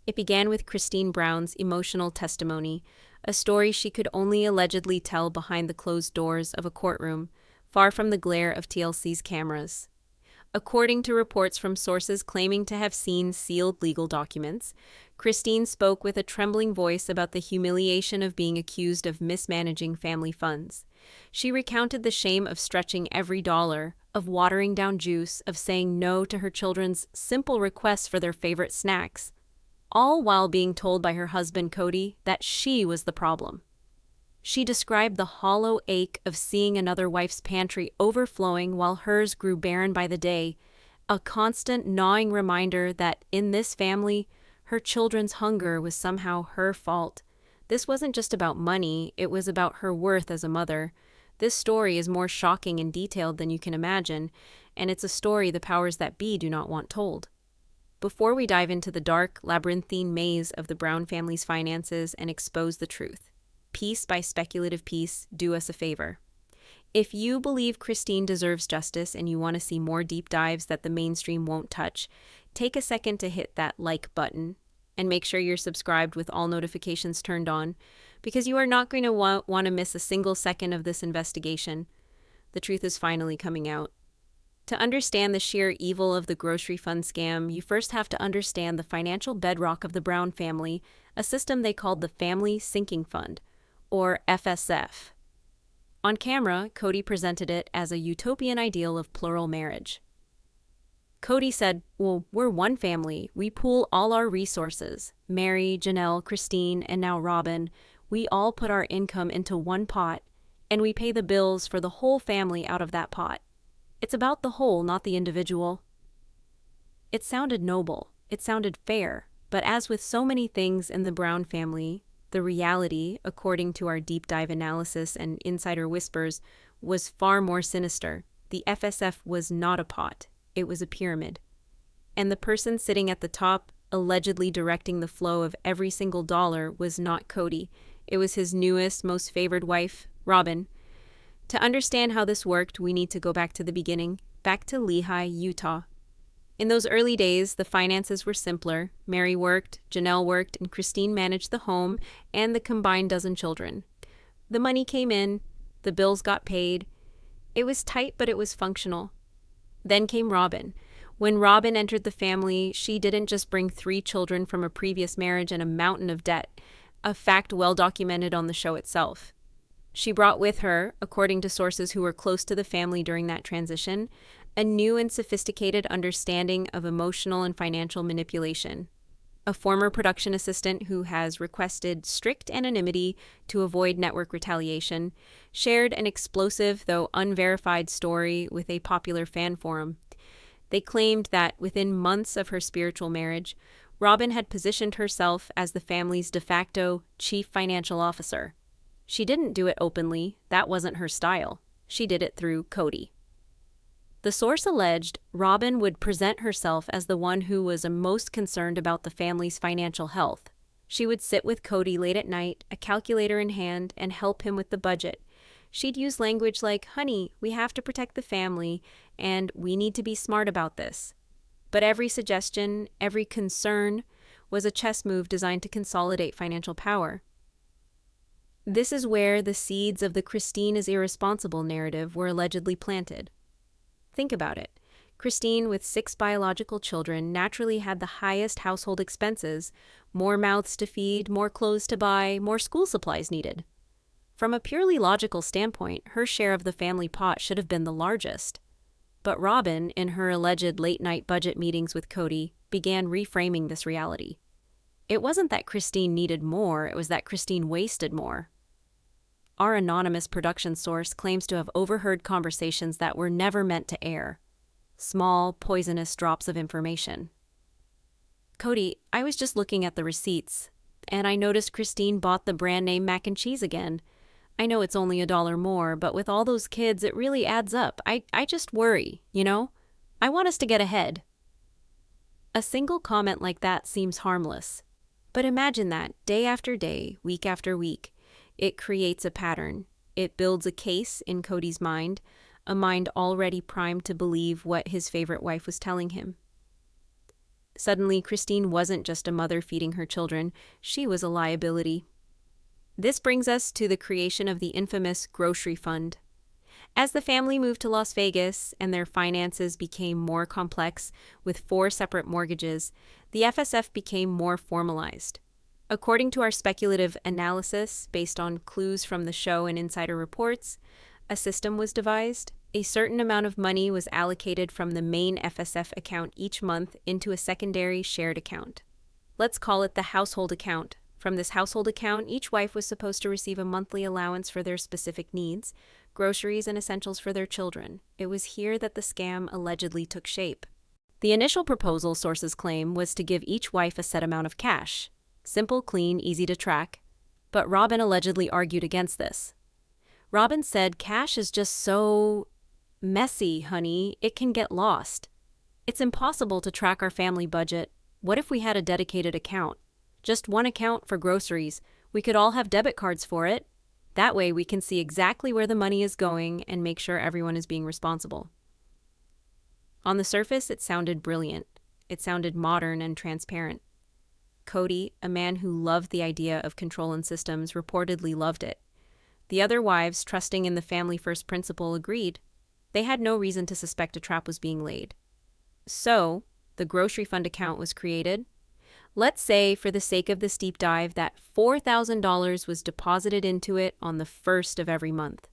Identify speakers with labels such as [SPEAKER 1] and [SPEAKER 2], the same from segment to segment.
[SPEAKER 1] It began with Kody Brown's emotional testimony, a story she could only allegedly tell behind the closed doors of a courtroom, far from the glare of TLC's cameras. According to reports from sources claiming to have seen sealed legal documents, Kody spoke with a trembling voice about the humiliation of being accused of mismanaging family funds. She recounted the shame of stretching every dollar, of watering down juice, of saying no to her children's simple requests for their favorite snacks, all while being told by her husband Kody that she was the problem. She described the hollow ache of seeing another wife's pantry overflowing while hers grew barren by the day, a constant gnawing reminder that in this family, her children's hunger was somehow her fault. This wasn't just about money, it was about her worth as a mother. This story is more shocking and detailed than you can imagine, and it's a story the powers that be do not want told. Before we dive into the dark, labyrinthine maze of the Brown family's finances and expose the truth, piece by speculative piece, do us a favor. If you believe Kody deserves justice and you want to see more deep dives that the mainstream won't touch, take a second to hit that like button and make sure you're subscribed with all notifications turned on, because you are not going to want to miss a single second of this investigation. The truth is finally coming out. To understand the sheer evil of the grocery fund scam, you first have to understand the financial bedrock of the Brown family, a system they called the Family Sinking Fund, or FSF. On camera, Kody presented it as a utopian ideal of plural marriage. Kody said, "Well, we're one family. We pool all our resources. Mary, Janelle, Kody, and now Robyn. We all put our income into one pot, and we pay the bills for the whole family out of that pot. It's about the whole, not the individual." It sounded noble. It sounded fair. But as with so many things in the Brown family, the reality, according to our deep dive analysis and insider whispers, was far more sinister. The FSF was not a pot. It was a pyramid. And the person sitting at the top, allegedly directing the flow of every single dollar, was not Kody. It was his newest, most favored wife, Robyn. To understand how this worked, we need to go back to the beginning, back to Lehi, Utah. In those early days, the finances were simpler. Mary worked, Janelle worked, and Kody managed the home and the combined dozen children. The money came in, the bills got paid. It was tight, but it was functional. Then came Robyn. When Robyn entered the family, she didn't just bring 3 children from a previous marriage and a mountain of debt, a fact well documented on the show itself. She brought with her, according to sources who were close to the family during that transition, a new and sophisticated understanding of emotional and financial manipulation. A former production assistant who has requested strict anonymity to avoid network retaliation shared an explosive, though unverified, story with a popular fan forum. They claimed that within months of her spiritual marriage, Robyn had positioned herself as the family's de facto chief financial officer. She didn't do it openly. That wasn't her style. She did it through Kody. The source alleged Robyn would present herself as the one who was most concerned about the family's financial health. She would sit with Kody late at night, a calculator in hand, and help him with the budget. She'd use language like, "Honey, we have to protect the family, and we need to be smart about this." But every suggestion, every concern, was a chess move designed to consolidate financial power. This is where the seeds of the Kody is irresponsible narrative were allegedly planted. Think about it. Kody, with 6 biological children, naturally had the highest household expenses, more mouths to feed, more clothes to buy, more school supplies needed. From a purely logical standpoint, her share of the family pot should have been the largest. But Robyn, in her alleged late-night budget meetings with Kody, began reframing this reality. It wasn't that Kody needed more, it was that Kody wasted more. Our anonymous production source claims to have overheard conversations that were never meant to air. Small, poisonous drops of information. "Kody, I was just looking at the receipts, and I noticed Kody bought the brand name mac and cheese again. I know it's only $1 more, but with all those kids, it really adds up. I just worry, you know? I want us to get ahead." A single comment like that seems harmless. But imagine that, day after day, week after week. It creates a pattern. It builds a case in Kody's mind, a mind already primed to believe what his favorite wife was telling him. Suddenly, Christine wasn't just a mother feeding her children, she was a liability. This brings us to the creation of the infamous grocery fund. As the family moved to Las Vegas and their finances became more complex with 4 separate mortgages, the FSF became more formalized. According to our speculative analysis, based on clues from the show and insider reports, a system was devised. A certain amount of money was allocated from the main FSF account each month into a secondary shared account. Let's call it the household account. From this household account, each wife was supposed to receive a monthly allowance for their specific needs, groceries and essentials for their children. It was here that the scam allegedly took shape. The initial proposal, sources claim, was to give each wife a set amount of cash. Simple, clean, easy to track. But Robyn allegedly argued against this. Robyn said, "Cash is just so messy, honey. It can get lost. It's impossible to track our family budget. What if we had a dedicated account? Just one account for groceries. We could all have debit cards for it. That way we can see exactly where the money is going and make sure everyone is being responsible." On the surface, it sounded brilliant. It sounded modern and transparent. Kody, a man who loved the idea of control and systems, reportedly loved it. The other wives, trusting in the family-first principle, agreed. They had no reason to suspect a trap was being laid. So, the grocery fund account was created. Let's say, for the sake of this deep dive, that $4,000 was deposited into it on the 1st of every month.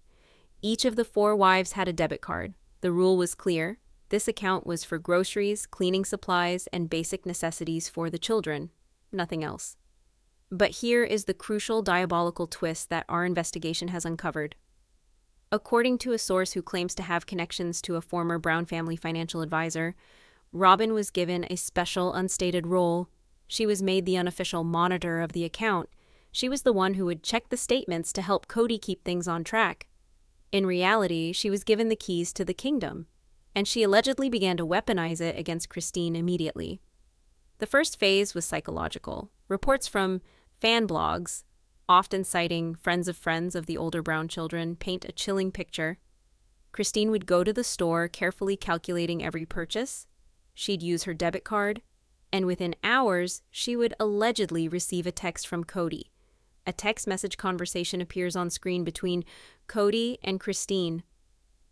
[SPEAKER 1] Each of the 4 wives had a debit card. The rule was clear. This account was for groceries, cleaning supplies, and basic necessities for the children. Nothing else. But here is the crucial diabolical twist that our investigation has uncovered. According to a source who claims to have connections to a former Brown family financial advisor, Robyn was given a special unstated role. She was made the unofficial monitor of the account. She was the one who would check the statements to help Kody keep things on track. In reality, she was given the keys to the kingdom, and she allegedly began to weaponize it against Christine immediately. The first phase was psychological. Reports from fan blogs, often citing friends of the older Brown children, paint a chilling picture. Christine would go to the store, carefully calculating every purchase. She'd use her debit card, and within hours, she would allegedly receive a text from Kody. A text message conversation appears on screen between Kody and Christine.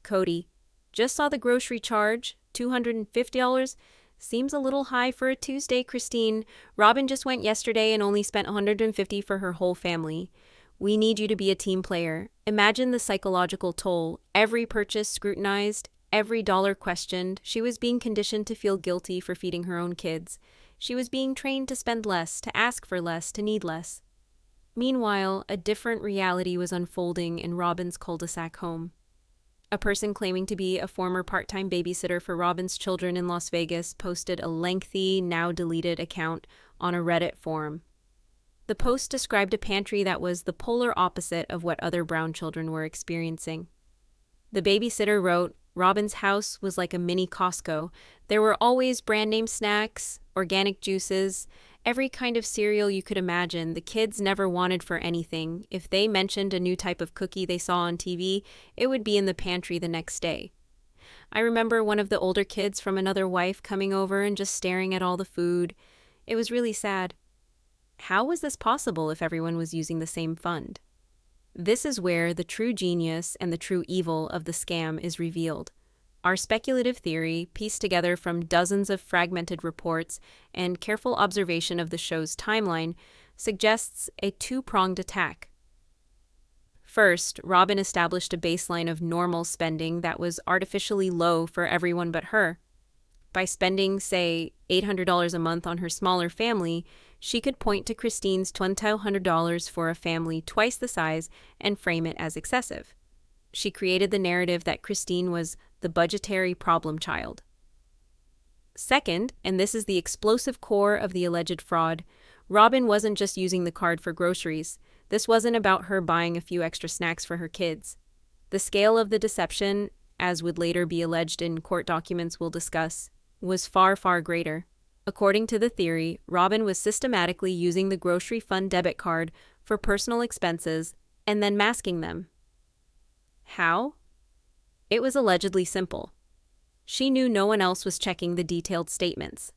[SPEAKER 1] Kody: "Just saw the grocery charge, $250. Seems a little high for a Tuesday, Christine. Robyn just went yesterday and only spent $150 for her whole family. We need you to be a team player." Imagine the psychological toll. Every purchase scrutinized, every dollar questioned. She was being conditioned to feel guilty for feeding her own kids. She was being trained to spend less, to ask for less, to need less. Meanwhile, a different reality was unfolding in Robyn's cul-de-sac home. A person claiming to be a former part-time babysitter for Robyn's children in Las Vegas posted a lengthy, now-deleted account on a Reddit forum. The post described a pantry that was the polar opposite of what other Brown children were experiencing. The babysitter wrote, "Robyn's house was like a mini Costco. There were always brand-name snacks, organic juices, every kind of cereal you could imagine. The kids never wanted for anything. If they mentioned a new type of cookie they saw on TV, it would be in the pantry the next day. I remember one of the older kids from another wife coming over and just staring at all the food. It was really sad." How was this possible if everyone was using the same fund? This is where the true genius and the true evil of the scam is revealed. Our speculative theory, pieced together from dozens of fragmented reports and careful observation of the show's timeline, suggests a two-pronged attack. First, Robyn established a baseline of normal spending that was artificially low for everyone but her. By spending, say, $800 a month on her smaller family, she could point to Christine's $2,200 for a family twice the size and frame it as excessive. She created the narrative that Christine was the budgetary problem child. Second, and this is the explosive core of the alleged fraud, Robyn wasn't just using the card for groceries. This wasn't about her buying a few extra snacks for her kids. The scale of the deception, as would later be alleged in court documents we'll discuss, was far, far greater. According to the theory, Robyn was systematically using the grocery fund debit card for personal expenses and then masking them. How? It was allegedly simple. She knew no one else was checking the detailed statements.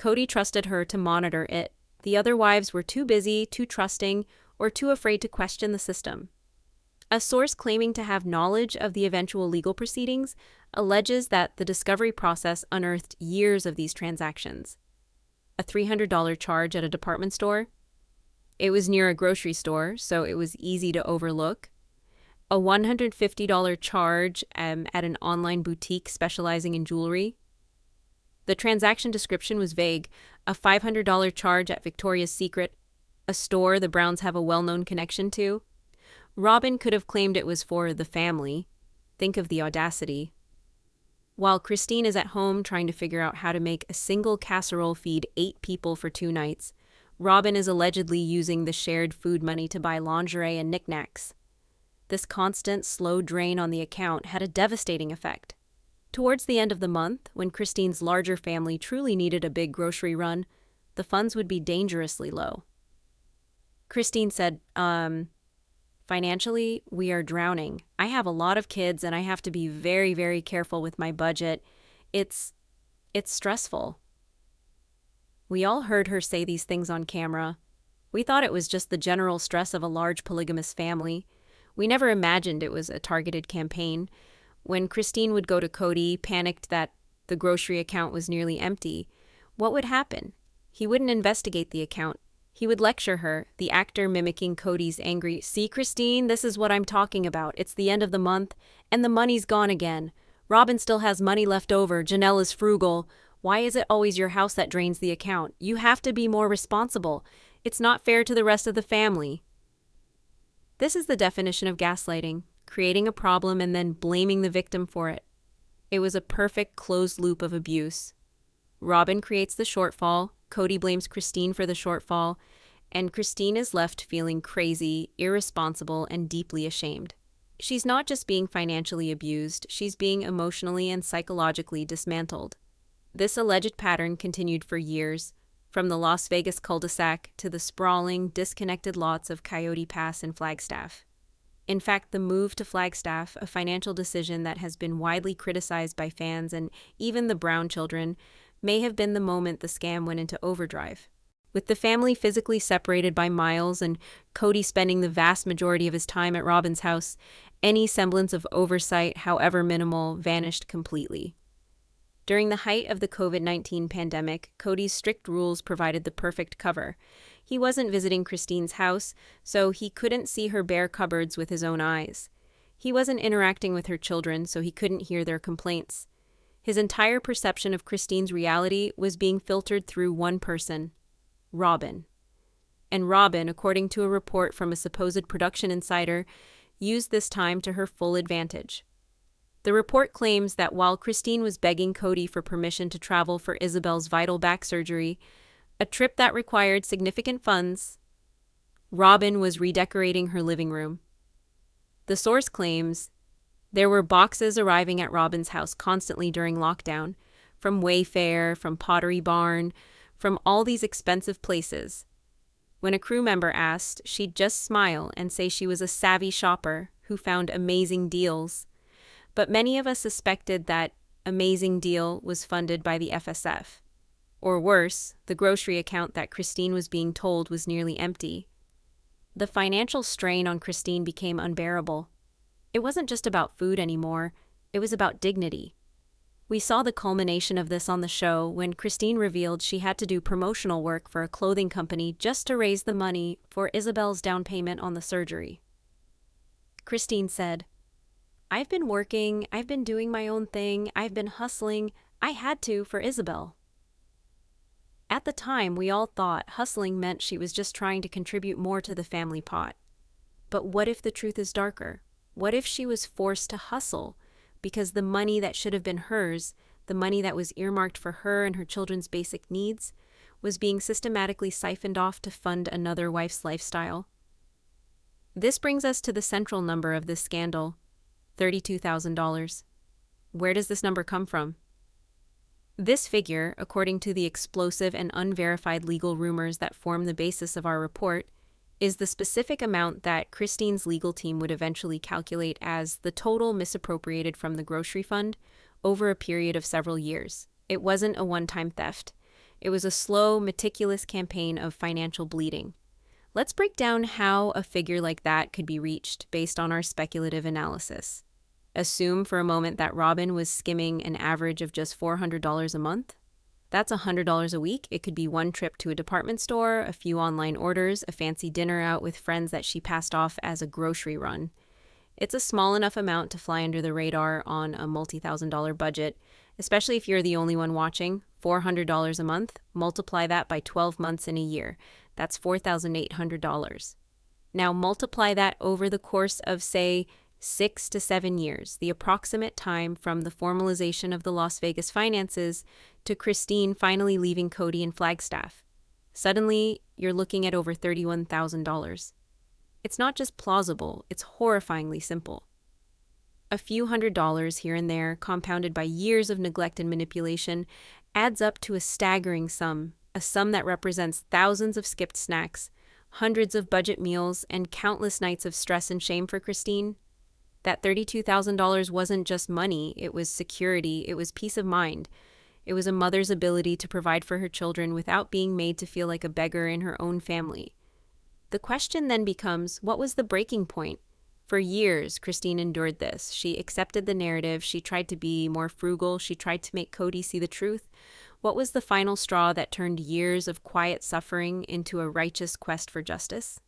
[SPEAKER 1] Kody trusted her to monitor it. The other wives were too busy, too trusting, or too afraid to question the system. A source claiming to have knowledge of the eventual legal proceedings alleges that the discovery process unearthed years of these transactions. A $300 charge at a department store? It was near a grocery store, so it was easy to overlook. A $150 charge at an online boutique specializing in jewelry? The transaction description was vague. A $500 charge at Victoria's Secret, a store the Browns have a well-known connection to? Robyn could have claimed it was for the family. Think of the audacity. While Christine is at home trying to figure out how to make a single casserole feed 8 people for 2 nights, Robyn is allegedly using the shared food money to buy lingerie and knickknacks. This constant, slow drain on the account had a devastating effect. Towards the end of the month, when Christine's larger family truly needed a big grocery run, the funds would be dangerously low. Christine said, financially, we are drowning. I have a lot of kids and I have to be very, very careful with my budget. It's stressful. We all heard her say these things on camera. We thought it was just the general stress of a large polygamous family. We never imagined it was a targeted campaign. When Christine would go to Kody, panicked that the grocery account was nearly empty, what would happen? He wouldn't investigate the account. He would lecture her, the actor mimicking Kody's angry, "See, Christine, this is what I'm talking about. It's the end of the month, and the money's gone again. Robyn still has money left over. Janelle is frugal. Why is it always your house that drains the account? You have to be more responsible. It's not fair to the rest of the family." This is the definition of gaslighting, creating a problem and then blaming the victim for it. It was a perfect closed loop of abuse. Robyn creates the shortfall, Kody blames Christine for the shortfall, and Christine is left feeling crazy, irresponsible, and deeply ashamed. She's not just being financially abused, she's being emotionally and psychologically dismantled. This alleged pattern continued for years, from the Las Vegas cul-de-sac to the sprawling, disconnected lots of Coyote Pass and Flagstaff. In fact, the move to Flagstaff, a financial decision that has been widely criticized by fans and even the Brown children, may have been the moment the scam went into overdrive. With the family physically separated by miles and Kody spending the vast majority of his time at Robyn's house, any semblance of oversight, however minimal, vanished completely. During the height of the COVID-19 pandemic, Kody's strict rules provided the perfect cover. He wasn't visiting Christine's house, so he couldn't see her bare cupboards with his own eyes. He wasn't interacting with her children, so he couldn't hear their complaints. His entire perception of Christine's reality was being filtered through one person, Robyn. And Robyn, according to a report from a supposed production insider, used this time to her full advantage. The report claims that while Christine was begging Kody for permission to travel for Isabel's vital back surgery, a trip that required significant funds, Robyn was redecorating her living room. The source claims there were boxes arriving at Robyn's house constantly during lockdown, from Wayfair, from Pottery Barn, from all these expensive places. When a crew member asked, she'd just smile and say she was a savvy shopper who found amazing deals. But many of us suspected that amazing deal was funded by the FSF. Or worse, the grocery account that Christine was being told was nearly empty. The financial strain on Christine became unbearable. It wasn't just about food anymore, it was about dignity. We saw the culmination of this on the show when Christine revealed she had to do promotional work for a clothing company just to raise the money for Isabel's down payment on the surgery. Christine said, "I've been working, I've been doing my own thing, I've been hustling, I had to for Isabel." At the time, we all thought hustling meant she was just trying to contribute more to the family pot. But what if the truth is darker? What if she was forced to hustle because the money that should have been hers, the money that was earmarked for her and her children's basic needs, was being systematically siphoned off to fund another wife's lifestyle? This brings us to the central number of this scandal, $32,000. Where does this number come from? This figure, according to the explosive and unverified legal rumors that form the basis of our report, is the specific amount that Christine's legal team would eventually calculate as the total misappropriated from the grocery fund over a period of several years. It wasn't a one-time theft. It was a slow, meticulous campaign of financial bleeding. Let's break down how a figure like that could be reached based on our speculative analysis. Assume for a moment that Robyn was skimming an average of just $400 a month. That's $100 a week. It could be one trip to a department store, a few online orders, a fancy dinner out with friends that she passed off as a grocery run. It's a small enough amount to fly under the radar on a multi-thousand-dollar budget, especially if you're the only one watching. $400 a month, multiply that by 12 months in a year. That's $4,800. Now multiply that over the course of, say, 6 to 7 years, the approximate time from the formalization of the Las Vegas finances to Christine finally leaving Kody and Flagstaff. Suddenly, you're looking at over $31,000. It's not just plausible, it's horrifyingly simple. A few $100s here and there, compounded by years of neglect and manipulation, adds up to a staggering sum, a sum that represents thousands of skipped snacks, hundreds of budget meals, and countless nights of stress and shame for Christine. That $32,000 wasn't just money, it was security, it was peace of mind. It was a mother's ability to provide for her children without being made to feel like a beggar in her own family. The question then becomes, what was the breaking point? For years, Christine endured this. She accepted the narrative, she tried to be more frugal, she tried to make Kody see the truth. What was the final straw that turned years of quiet suffering into a righteous quest for justice?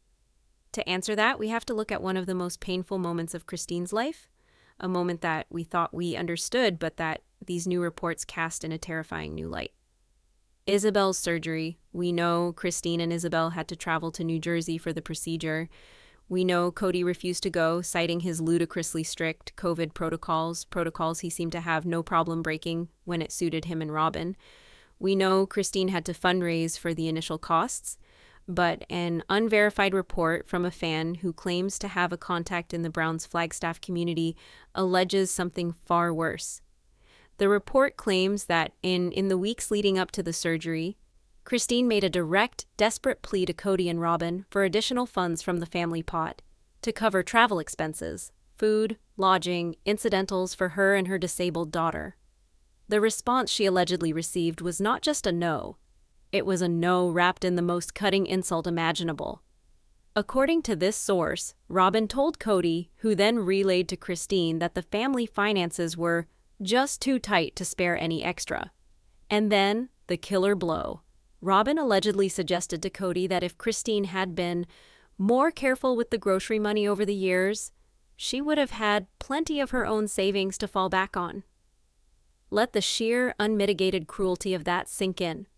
[SPEAKER 1] To answer that, we have to look at one of the most painful moments of Christine's life, a moment that we thought we understood, but that these new reports cast in a terrifying new light. Isabel's surgery. We know Christine and Isabel had to travel to New Jersey for the procedure. We know Kody refused to go, citing his ludicrously strict COVID protocols he seemed to have no problem breaking when it suited him and Robyn. We know Christine had to fundraise for the initial costs, but an unverified report from a fan who claims to have a contact in the Browns' Flagstaff community alleges something far worse. The report claims that in the weeks leading up to the surgery, Christine made a direct, desperate plea to Kody and Robyn for additional funds from the family pot to cover travel expenses, food, lodging, incidentals for her and her disabled daughter. The response she allegedly received was not just a no. It was a no wrapped in the most cutting insult imaginable. According to this source, Robyn told Kody, who then relayed to Christine, that the family finances were just too tight to spare any extra. And then, the killer blow. Robyn allegedly suggested to Kody that if Christine had been more careful with the grocery money over the years, she would have had plenty of her own savings to fall back on. Let the sheer, unmitigated cruelty of that sink in.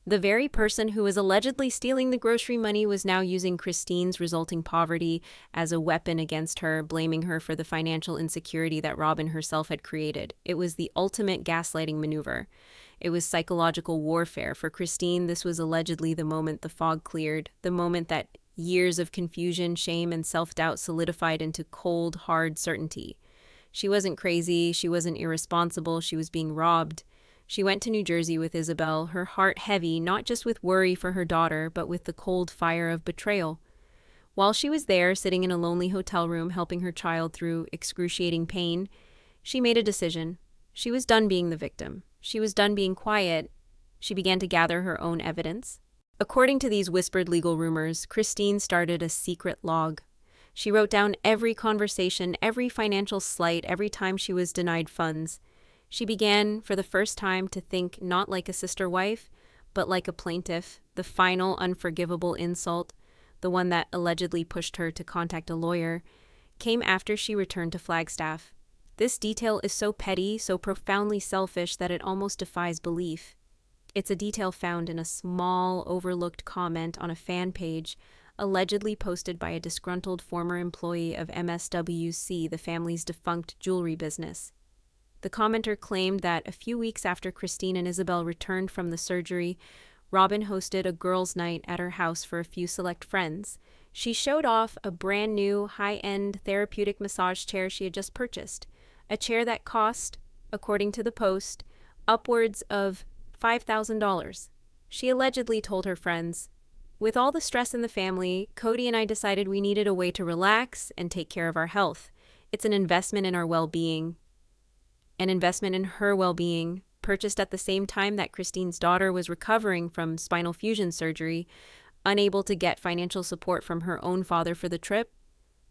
[SPEAKER 1] The very person who was allegedly stealing the grocery money was now using Christine's resulting poverty as a weapon against her, blaming her for the financial insecurity that Robyn herself had created. It was the ultimate gaslighting maneuver. It was psychological warfare. For Christine, this was allegedly the moment the fog cleared, the moment that years of confusion, shame, and self-doubt solidified into cold, hard certainty. She wasn't crazy, she wasn't irresponsible, she was being robbed. She went to New Jersey with Isabel, her heart heavy, not just with worry for her daughter, but with the cold fire of betrayal. While she was there, sitting in a lonely hotel room helping her child through excruciating pain, she made a decision. She was done being the victim. She was done being quiet. She began to gather her own evidence. According to these whispered legal rumors, Christine started a secret log. She wrote down every conversation, every financial slight, every time she was denied funds. She began, for the first time, to think not like a sister wife, but like a plaintiff, the final unforgivable insult, the one that allegedly pushed her to contact a lawyer, came after she returned to Flagstaff. This detail is so petty, so profoundly selfish that it almost defies belief. It's a detail found in a small, overlooked comment on a fan page, allegedly posted by a disgruntled former employee of MSWC, the family's defunct jewelry business. The commenter claimed that a few weeks after Christine and Isabel returned from the surgery, Robyn hosted a girls' night at her house for a few select friends. She showed off a brand new, high-end therapeutic massage chair she had just purchased, a chair that cost, according to the post, upwards of $5,000. She allegedly told her friends, "With all the stress in the family, Kody and I decided we needed a way to relax and take care of our health. It's an investment in our well-being." An investment in her well-being, purchased at the same time that Christine's daughter was recovering from spinal fusion surgery, unable to get financial support from her own father for the trip.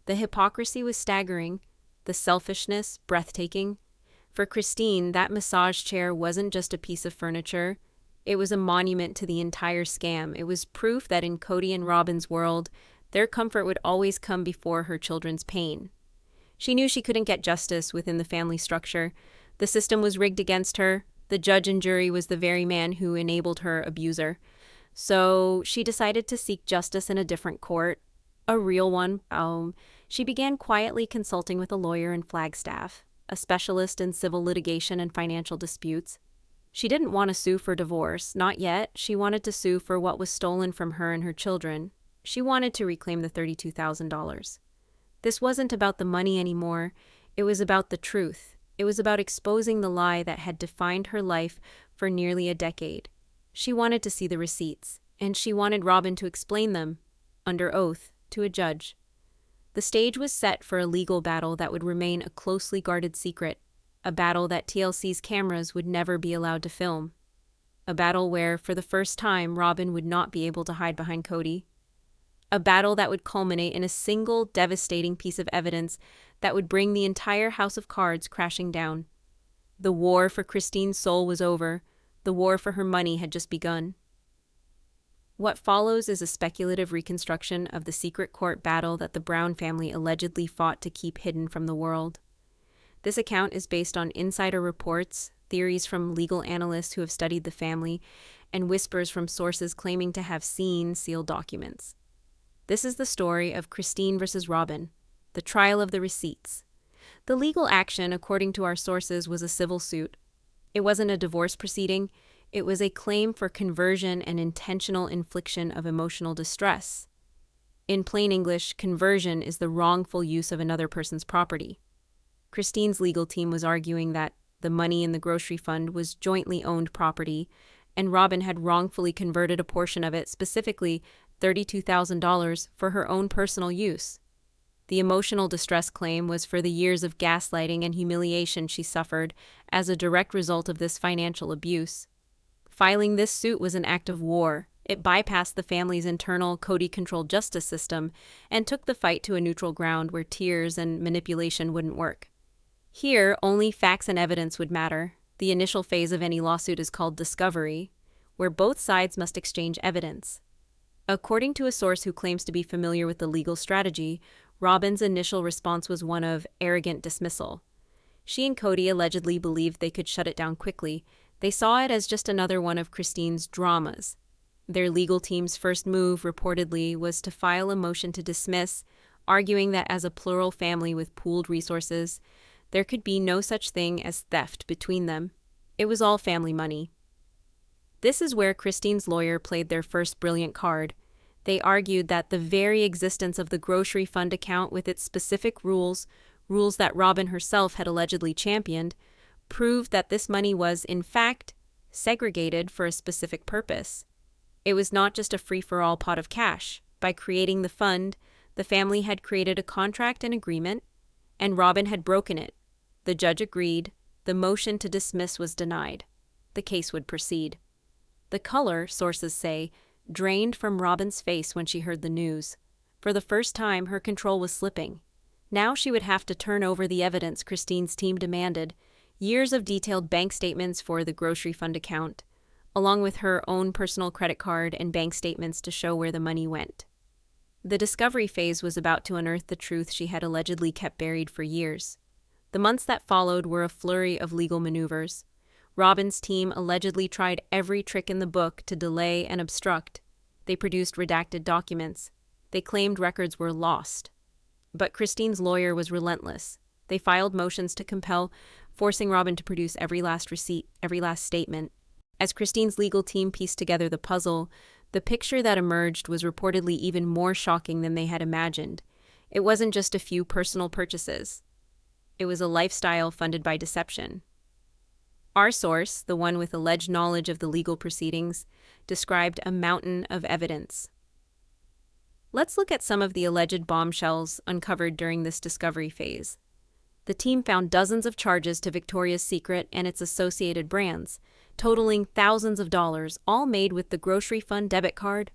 [SPEAKER 1] The hypocrisy was staggering, the selfishness breathtaking. For Christine, that massage chair wasn't just a piece of furniture. It was a monument to the entire scam. It was proof that in Kody and Robyn's world, their comfort would always come before her children's pain. She knew she couldn't get justice within the family structure. The system was rigged against her. The judge and jury was the very man who enabled her abuser. So she decided to seek justice in a different court, a real one. She began quietly consulting with a lawyer in Flagstaff, a specialist in civil litigation and financial disputes. She didn't want to sue for divorce, not yet. She wanted to sue for what was stolen from her and her children. She wanted to reclaim the $32,000. This wasn't about the money anymore. It was about the truth. It was about exposing the lie that had defined her life for nearly a decade. She wanted to see the receipts, and she wanted Robyn to explain them, under oath, to a judge. The stage was set for a legal battle that would remain a closely guarded secret, a battle that TLC's cameras would never be allowed to film. A battle where, for the first time, Robyn would not be able to hide behind Kody. A battle that would culminate in a single devastating piece of evidence that would bring the entire house of cards crashing down. The war for Christine's soul was over. The war for her money had just begun. What follows is a speculative reconstruction of the secret court battle that the Brown family allegedly fought to keep hidden from the world. This account is based on insider reports, theories from legal analysts who have studied the family, and whispers from sources claiming to have seen sealed documents. This is the story of Christine versus Robyn, the trial of the receipts. The legal action, according to our sources, was a civil suit. It wasn't a divorce proceeding. It was a claim for conversion and intentional infliction of emotional distress. In plain English, conversion is the wrongful use of another person's property. Christine's legal team was arguing that the money in the grocery fund was jointly owned property, and Robyn had wrongfully converted a portion of it, specifically $32,000, for her own personal use. The emotional distress claim was for the years of gaslighting and humiliation she suffered as a direct result of this financial abuse. Filing this suit was an act of war. It bypassed the family's internal Kody-controlled justice system and took the fight to a neutral ground where tears and manipulation wouldn't work. Here, only facts and evidence would matter. The initial phase of any lawsuit is called discovery, where both sides must exchange evidence. According to a source who claims to be familiar with the legal strategy, Robyn's initial response was one of arrogant dismissal. She and Kody allegedly believed they could shut it down quickly. They saw it as just another one of Christine's dramas. Their legal team's first move, reportedly, was to file a motion to dismiss, arguing that as a plural family with pooled resources, there could be no such thing as theft between them. It was all family money. This is where Christine's lawyer played their first brilliant card. They argued that the very existence of the grocery fund account with its specific rules that Robyn herself had allegedly championed, proved that this money was, in fact, segregated for a specific purpose. It was not just a free-for-all pot of cash. By creating the fund, the family had created a contract and agreement, and Robyn had broken it. The judge agreed. The motion to dismiss was denied. The case would proceed. The color, sources say, drained from Robyn's face when she heard the news. For the first time, her control was slipping. Now she would have to turn over the evidence Christine's team demanded, years of detailed bank statements for the grocery fund account, along with her own personal credit card and bank statements to show where the money went. The discovery phase was about to unearth the truth she had allegedly kept buried for years. The months that followed were a flurry of legal maneuvers. Robyn's team allegedly tried every trick in the book to delay and obstruct. They produced redacted documents. They claimed records were lost. But Christine's lawyer was relentless. They filed motions to compel, forcing Robyn to produce every last receipt, every last statement. As Christine's legal team pieced together the puzzle, the picture that emerged was reportedly even more shocking than they had imagined. It wasn't just a few personal purchases. It was a lifestyle funded by deception. Our source, the one with alleged knowledge of the legal proceedings, described a mountain of evidence. Let's look at some of the alleged bombshells uncovered during this discovery phase. The team found dozens of charges to Victoria's Secret and its associated brands, totaling thousands of dollars, all made with the grocery fund debit card.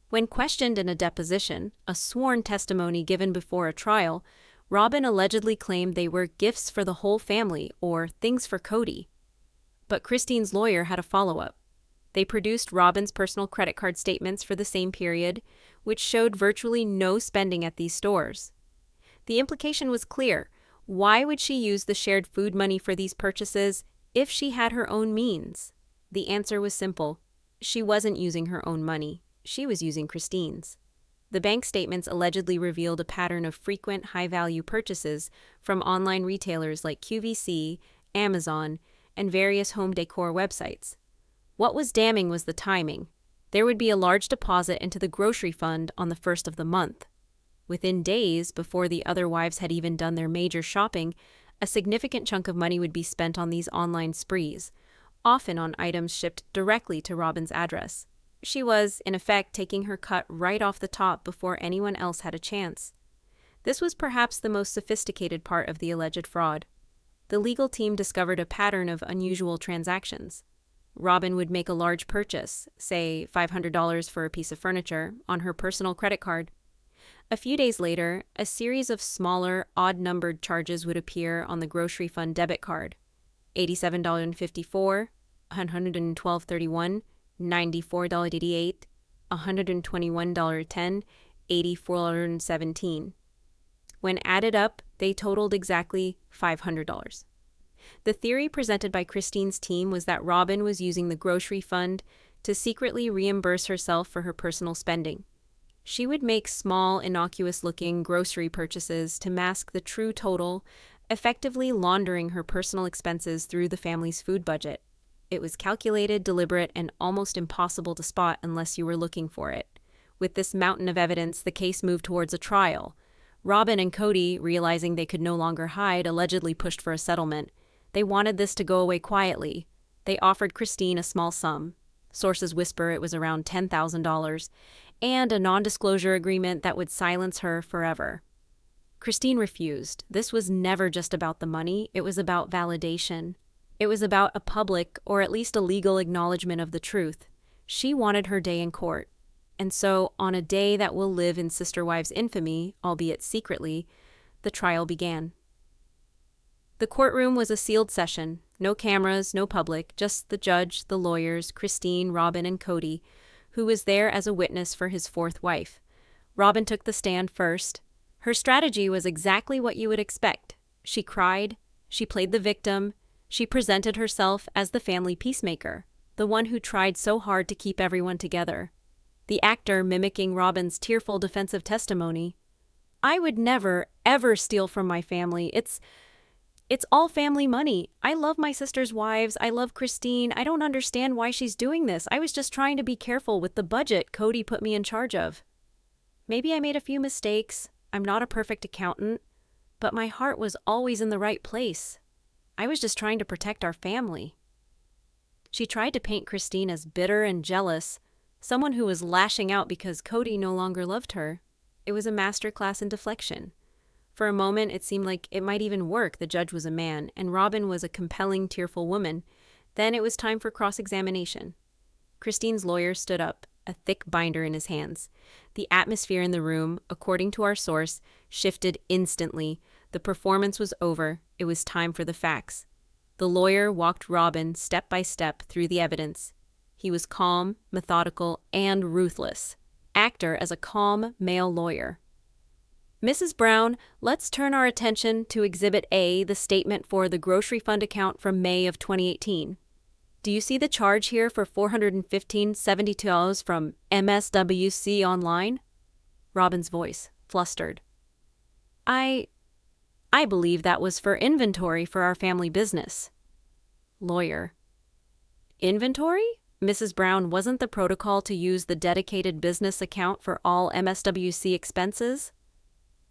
[SPEAKER 1] When questioned in a deposition, a sworn testimony given before a trial, Robyn allegedly claimed they were gifts for the whole family or things for Kody. But Christine's lawyer had a follow-up. They produced Robyn's personal credit card statements for the same period, which showed virtually no spending at these stores. The implication was clear. Why would she use the shared food money for these purchases if she had her own means? The answer was simple. She wasn't using her own money. She was using Christine's. The bank statements allegedly revealed a pattern of frequent high-value purchases from online retailers like QVC, Amazon, and various home decor websites. What was damning was the timing. There would be a large deposit into the grocery fund on the first of the month. Within days, before the other wives had even done their major shopping, a significant chunk of money would be spent on these online sprees, often on items shipped directly to Robyn's address. She was, in effect, taking her cut right off the top before anyone else had a chance. This was perhaps the most sophisticated part of the alleged fraud. The legal team discovered a pattern of unusual transactions. Robyn would make a large purchase, say $500 for a piece of furniture, on her personal credit card. A few days later, a series of smaller, odd-numbered charges would appear on the grocery fund debit card. $87.54, $112.31, $94.88, $121.10, $84.17. When added up, they totaled exactly $500. The theory presented by Christine's team was that Robyn was using the grocery fund to secretly reimburse herself for her personal spending. She would make small, innocuous-looking grocery purchases to mask the true total, effectively laundering her personal expenses through the family's food budget. It was calculated, deliberate, and almost impossible to spot unless you were looking for it. With this mountain of evidence, the case moved towards a trial. Robyn and Kody, realizing they could no longer hide, allegedly pushed for a settlement. They wanted this to go away quietly. They offered Christine a small sum. Sources whisper it was around $10,000, and a non-disclosure agreement that would silence her forever. Christine refused. This was never just about the money, it was about validation. It was about a public, or at least a legal acknowledgement of the truth. She wanted her day in court. And so, on a day that will live in Sister Wives' infamy, albeit secretly, the trial began. The courtroom was a sealed session. No cameras, no public, just the judge, the lawyers, Christine, Robyn, and Kody, who was there as a witness for his fourth wife. Robyn took the stand first. Her strategy was exactly what you would expect. She cried, she played the victim, she presented herself as the family peacemaker, the one who tried so hard to keep everyone together. The actor mimicking Robyn's tearful defensive testimony. "I would never, ever steal from my family. It's all family money. I love my sister's wives. I love Christine. I don't understand why she's doing this. I was just trying to be careful with the budget Kody put me in charge of. Maybe I made a few mistakes. I'm not a perfect accountant, but my heart was always in the right place. I was just trying to protect our family." She tried to paint Christine as bitter and jealous, someone who was lashing out because Kody no longer loved her. It was a masterclass in deflection. For a moment, it seemed like it might even work. The judge was a man, and Robyn was a compelling, tearful woman. Then it was time for cross-examination. Christine's lawyer stood up, a thick binder in his hands. The atmosphere in the room, according to our source, shifted instantly. The performance was over. It was time for the facts. The lawyer walked Robyn step by step through the evidence. He was calm, methodical, and ruthless. Actor as a calm male lawyer. "Mrs. Brown, let's turn our attention to Exhibit A, the statement for the grocery fund account from May of 2018. Do you see the charge here for $415.72 from MSWC Online?" Robyn's voice, flustered. I believe that was for inventory for our family business." Lawyer. "Inventory? Mrs. Brown, wasn't the protocol to use the dedicated business account for all MSWC expenses?"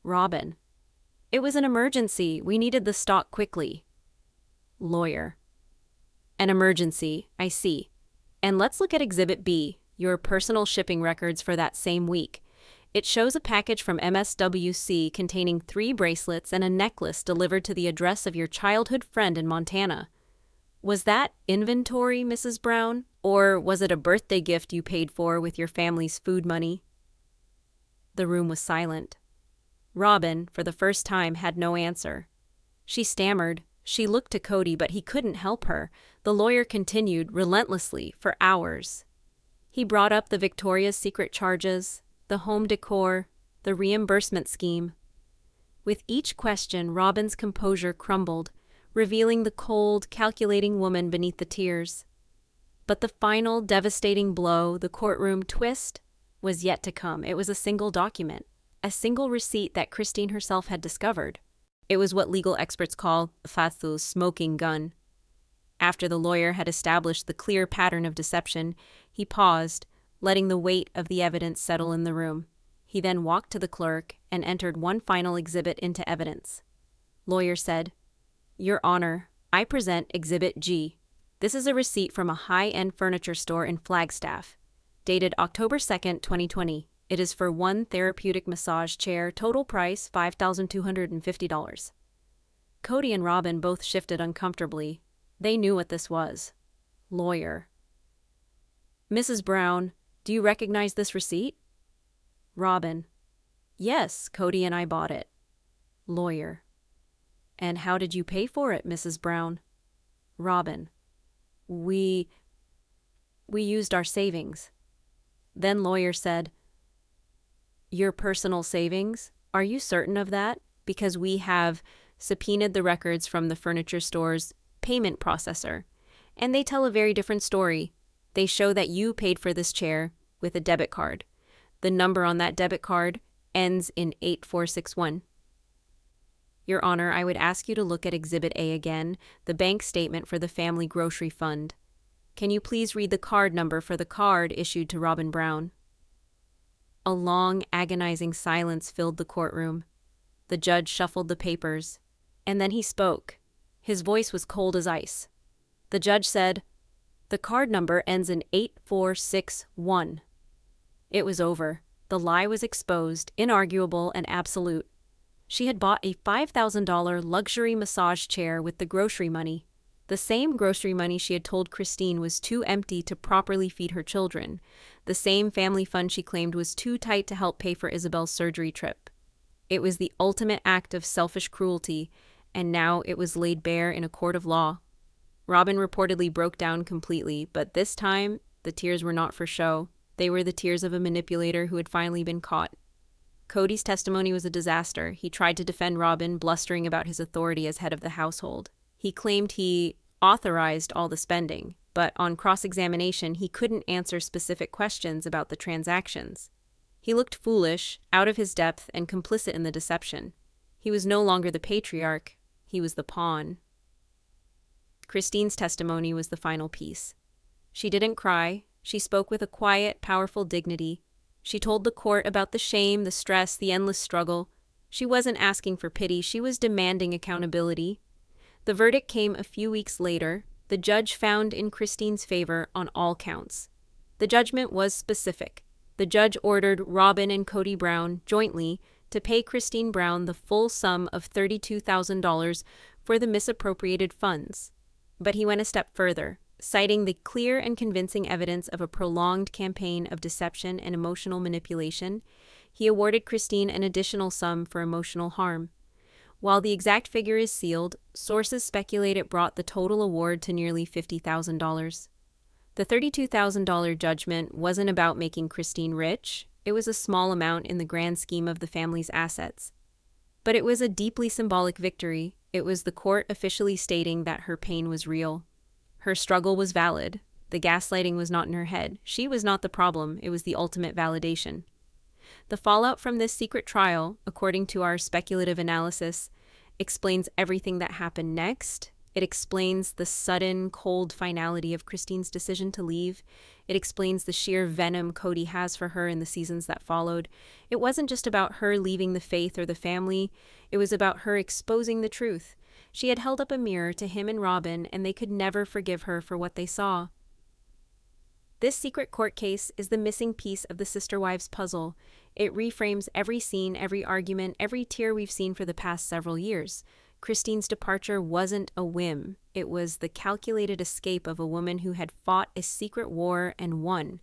[SPEAKER 1] Robyn. "It was an emergency. We needed the stock quickly." Lawyer. "An emergency, I see. And let's look at Exhibit B, your personal shipping records for that same week. It shows a package from MSWC containing 3 bracelets and a necklace delivered to the address of your childhood friend in Montana. Was that inventory, Mrs. Brown? Or was it a birthday gift you paid for with your family's food money? The room was silent. Robyn, for the first time, had no answer. She stammered. She looked to Kody, but he couldn't help her. The lawyer continued, relentlessly, for hours. He brought up the Victoria's Secret charges, the home decor, the reimbursement scheme. With each question, Robyn's composure crumbled, revealing the cold, calculating woman beneath the tears. But the final, devastating blow, the courtroom twist, was yet to come. It was a single document, a single receipt that Christine herself had discovered. It was what legal experts call Fathu's smoking gun. After the lawyer had established the clear pattern of deception, he paused, letting the weight of the evidence settle in the room. He then walked to the clerk and entered one final exhibit into evidence. Lawyer said, "Your Honor, I present Exhibit G. This is a receipt from a high-end furniture store in Flagstaff, dated October 2nd, 2020. It is for 1 therapeutic massage chair, total price $5,250. Kody and Robyn both shifted uncomfortably. They knew what this was. Lawyer. Mrs. Brown, do you recognize this receipt? Robyn. Yes, Kody and I bought it. Lawyer. And how did you pay for it, Mrs. Brown? Robyn. We used our savings. Then lawyer said, "Your personal savings? Are you certain of that? Because we have subpoenaed the records from the furniture store's payment processor, and they tell a very different story. They show that you paid for this chair with a debit card. The number on that debit card ends in 8461. Your Honor, I would ask you to look at Exhibit A again, the bank statement for the family grocery fund. Can you please read the card number for the card issued to Robyn Brown?" A long, agonizing silence filled the courtroom. The judge shuffled the papers, and then he spoke. His voice was cold as ice. The judge said, "The card number ends in 8461. It was over. The lie was exposed, inarguable and absolute. She had bought a $5,000 luxury massage chair with the grocery money. The same grocery money she had told Christine was too empty to properly feed her children. The same family fund she claimed was too tight to help pay for Isabel's surgery trip. It was the ultimate act of selfish cruelty, and now it was laid bare in a court of law. Robyn reportedly broke down completely, but this time, the tears were not for show. They were the tears of a manipulator who had finally been caught. Kody's testimony was a disaster. He tried to defend Robyn, blustering about his authority as head of the household. He claimed he authorized all the spending, but on cross-examination, he couldn't answer specific questions about the transactions. He looked foolish, out of his depth, and complicit in the deception. He was no longer the patriarch. He was the pawn. Christine's testimony was the final piece. She didn't cry. She spoke with a quiet, powerful dignity. She told the court about the shame, the stress, the endless struggle. She wasn't asking for pity. She was demanding accountability. The verdict came a few weeks later. The judge found in Christine's favor on all counts. The judgment was specific. The judge ordered Robyn and Kody Brown jointly to pay Christine Brown the full sum of $32,000 for the misappropriated funds. But he went a step further, citing the clear and convincing evidence of a prolonged campaign of deception and emotional manipulation. He awarded Christine an additional sum for emotional harm. While the exact figure is sealed, sources speculate it brought the total award to nearly $50,000. The $32,000 judgment wasn't about making Christine rich. It was a small amount in the grand scheme of the family's assets. But it was a deeply symbolic victory. It was the court officially stating that her pain was real. Her struggle was valid. The gaslighting was not in her head. She was not the problem. It was the ultimate validation. The fallout from this secret trial, according to our speculative analysis, explains everything that happened next. It explains the sudden, cold finality of Christine's decision to leave. It explains the sheer venom Kody has for her in the seasons that followed. It wasn't just about her leaving the faith or the family. It was about her exposing the truth. She had held up a mirror to him and Robyn, and they could never forgive her for what they saw. This secret court case is the missing piece of the sister wives puzzle. It reframes every scene, every argument, every tear we've seen for the past several years. Christine's departure wasn't a whim. It was the calculated escape of a woman who had fought a secret war and won.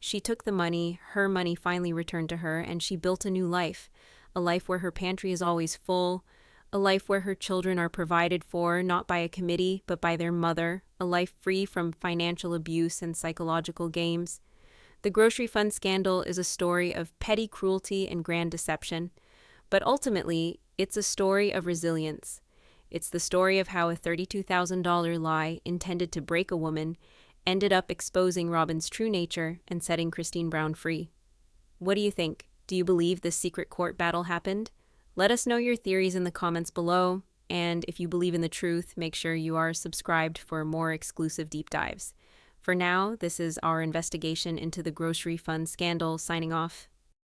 [SPEAKER 1] She took the money, her money finally returned to her, and she built a new life. A life where her pantry is always full, a life where her children are provided for, not by a committee, but by their mother, a life free from financial abuse and psychological games. The grocery fund scandal is a story of petty cruelty and grand deception, but ultimately, it's a story of resilience. It's the story of how a $32,000 lie intended to break a woman ended up exposing Robyn's true nature and setting Christine Brown free. What do you think? Do you believe this secret court battle happened? Let us know your theories in the comments below, and if you believe in the truth, make sure you are subscribed for more exclusive deep dives. For now, this is our investigation into the grocery fund scandal signing off.